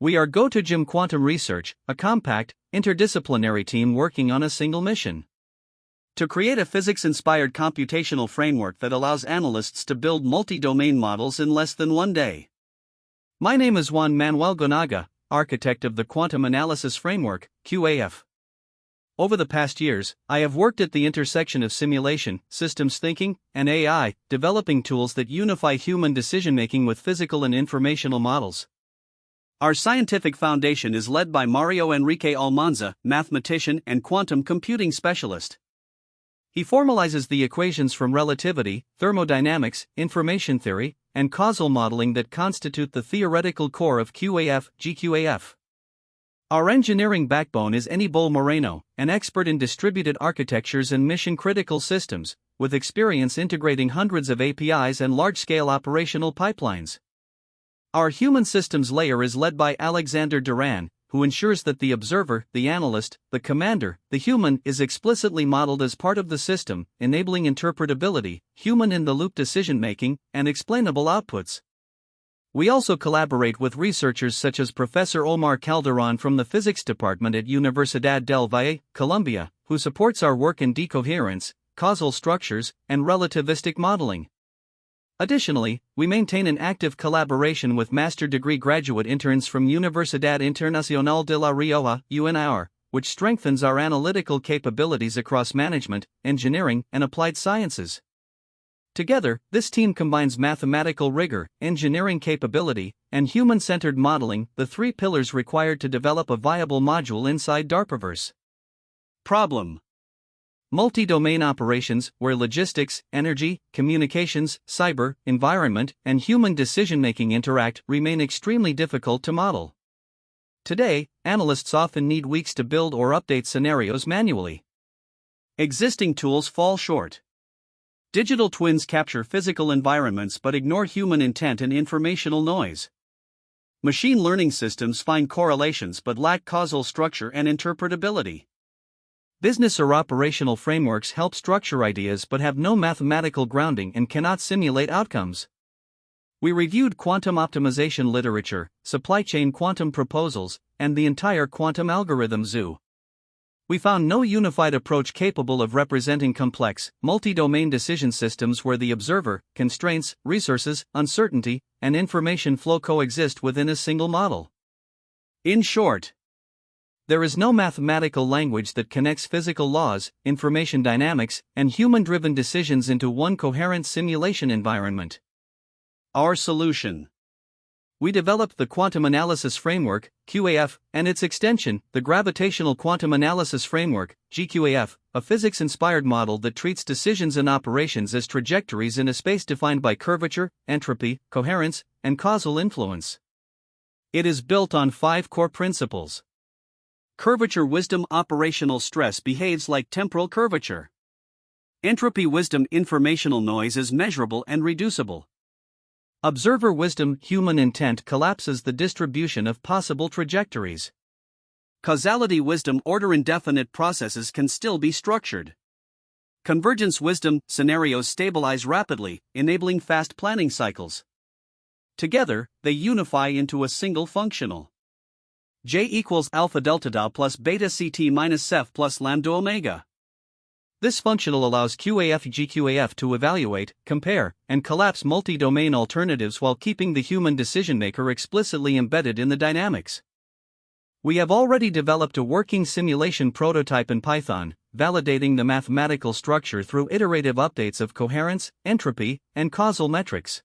We are GoToGym Quantum Research, a compact, interdisciplinary team working on a single mission: to create a physics-inspired computational framework that allows analysts to build multi-domain models in less than one day. My name is Juan Manuel Gonaga, architect of the Quantum Analysis Framework, QAF. Over the past years, I have worked at the intersection of simulation, systems thinking, and AI, developing tools that unify human decision-making with physical and informational models. Our scientific foundation is led by Mario Enrique Almanza, mathematician and quantum computing specialist. He formalizes the equations from relativity, thermodynamics, information theory, and causal modeling that constitute the theoretical core of QAF, GQAF. Our engineering backbone is Aníbal Moreno, an expert in distributed architectures and mission-critical systems, with experience integrating hundreds of APIs and large-scale operational pipelines. Our human systems layer is led by Alexander Duran, who ensures that the observer, the analyst, the commander, the human is explicitly modeled as part of the system, enabling interpretability, human-in-the-loop decision-making, and explainable outputs. We also collaborate with researchers such as Professor Omar Calderon from the Physics Department at Universidad del Valle, Colombia, who supports our work in decoherence, causal structures, and relativistic modeling. Additionally, we maintain an active collaboration with master degree graduate interns from Universidad Internacional de La Rioja, UNIR, which strengthens our analytical capabilities across management, engineering, and applied sciences. Together, this team combines mathematical rigor, engineering capability, and human-centered modeling, the three pillars required to develop a viable module inside DARPAverse. Problem: multi-domain operations, where logistics, energy, communications, cyber, environment, and human decision-making interact, remain extremely difficult to model. Today, analysts often need weeks to build or update scenarios manually. Existing tools fall short. Digital twins capture physical environments but ignore human intent and informational noise. Machine learning systems find correlations but lack causal structure and interpretability. Business or operational frameworks help structure ideas but have no mathematical grounding and cannot simulate outcomes. We reviewed quantum optimization literature, supply chain quantum proposals, and the entire quantum algorithm zoo. We found no unified approach capable of representing complex, multi-domain decision systems where the observer, constraints, resources, uncertainty, and information flow coexist within a single model. In short, there is no mathematical language that connects physical laws, information dynamics, and human-driven decisions into one coherent simulation environment. Our solution: we developed the Quantum Analysis Framework, QAF, and its extension, the Gravitational Quantum Analysis Framework, GQAF, a physics-inspired model that treats decisions and operations as trajectories in a space defined by curvature, entropy, coherence, and causal influence. It is built on 5 core principles. Curvature wisdom: operational stress behaves like temporal curvature. Entropy wisdom: informational noise is measurable and reducible. Observer wisdom: human intent collapses the distribution of possible trajectories. Causality wisdom: order indefinite processes can still be structured. Convergence wisdom: scenarios stabilize rapidly, enabling fast planning cycles. Together, they unify into a single functional J equals alpha delta tau plus beta ct minus ceph plus lambda omega. This functional allows QAF-GQAF to evaluate, compare, and collapse multi-domain alternatives while keeping the human decision-maker explicitly embedded in the dynamics. We have already developed a working simulation prototype in Python, validating the mathematical structure through iterative updates of coherence, entropy, and causal metrics.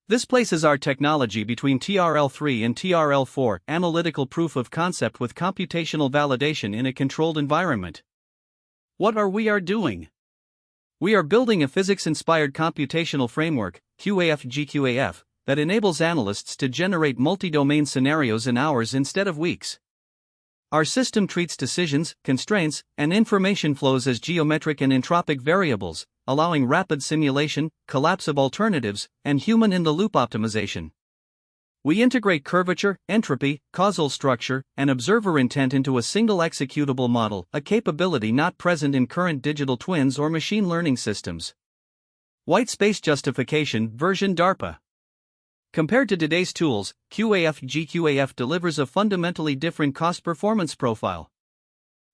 This places our technology between TRL3 and TRL4, analytical proof of concept with computational validation in a controlled environment. What are we doing? We are building a physics-inspired computational framework, QAF-GQAF, that enables analysts to generate multi-domain scenarios in hours instead of weeks. Our system treats decisions, constraints, and information flows as geometric and entropic variables, allowing rapid simulation, collapse of alternatives, and human-in-the-loop optimization. We integrate curvature, entropy, causal structure, and observer intent into a single executable model, a capability not present in current digital twins or machine learning systems. White space justification version DARPA. Compared to today's tools, GQAF delivers a fundamentally different cost-performance profile.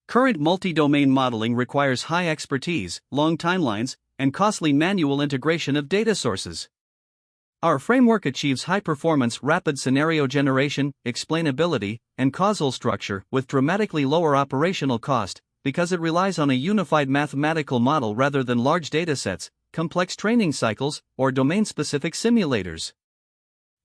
Current multi-domain modeling requires high expertise, long timelines, and costly manual integration of data sources. Our framework achieves high-performance rapid scenario generation, explainability, and causal structure with dramatically lower operational cost, because it relies on a unified mathematical model rather than large datasets, complex training cycles, or domain-specific simulators.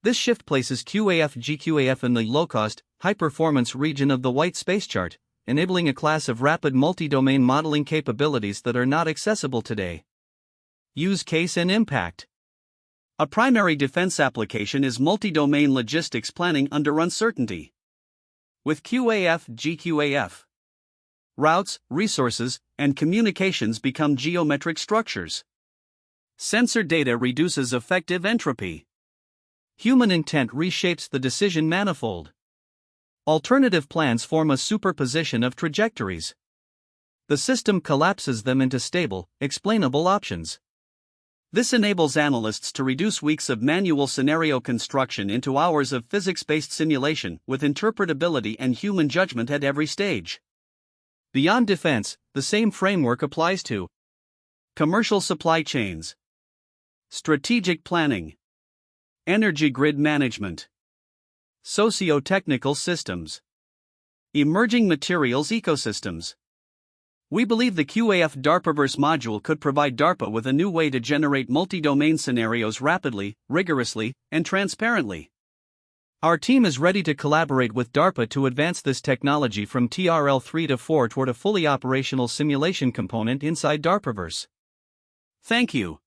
This shift places GQAF in the low-cost, high-performance region of the white space chart, enabling a class of rapid multi-domain modeling capabilities that are not accessible today. Use case and impact. A primary defense application is multi-domain logistics planning under uncertainty. With GQAF, routes, resources, and communications become geometric structures. Sensor data reduces effective entropy. Human intent reshapes the decision manifold. Alternative plans form a superposition of trajectories. The system collapses them into stable, explainable options. This enables analysts to reduce weeks of manual scenario construction into hours of physics-based simulation with interpretability and human judgment at every stage. Beyond defense, the same framework applies to commercial supply chains, strategic planning, energy grid management, socio-technical systems, emerging materials ecosystems. We believe the QAF DARPAverse module could provide DARPA with a new way to generate multi-domain scenarios rapidly, rigorously, and transparently. Our team is ready to collaborate with DARPA to advance this technology from TRL 3 to 4 toward a fully operational simulation component inside DARPAverse. Thank you.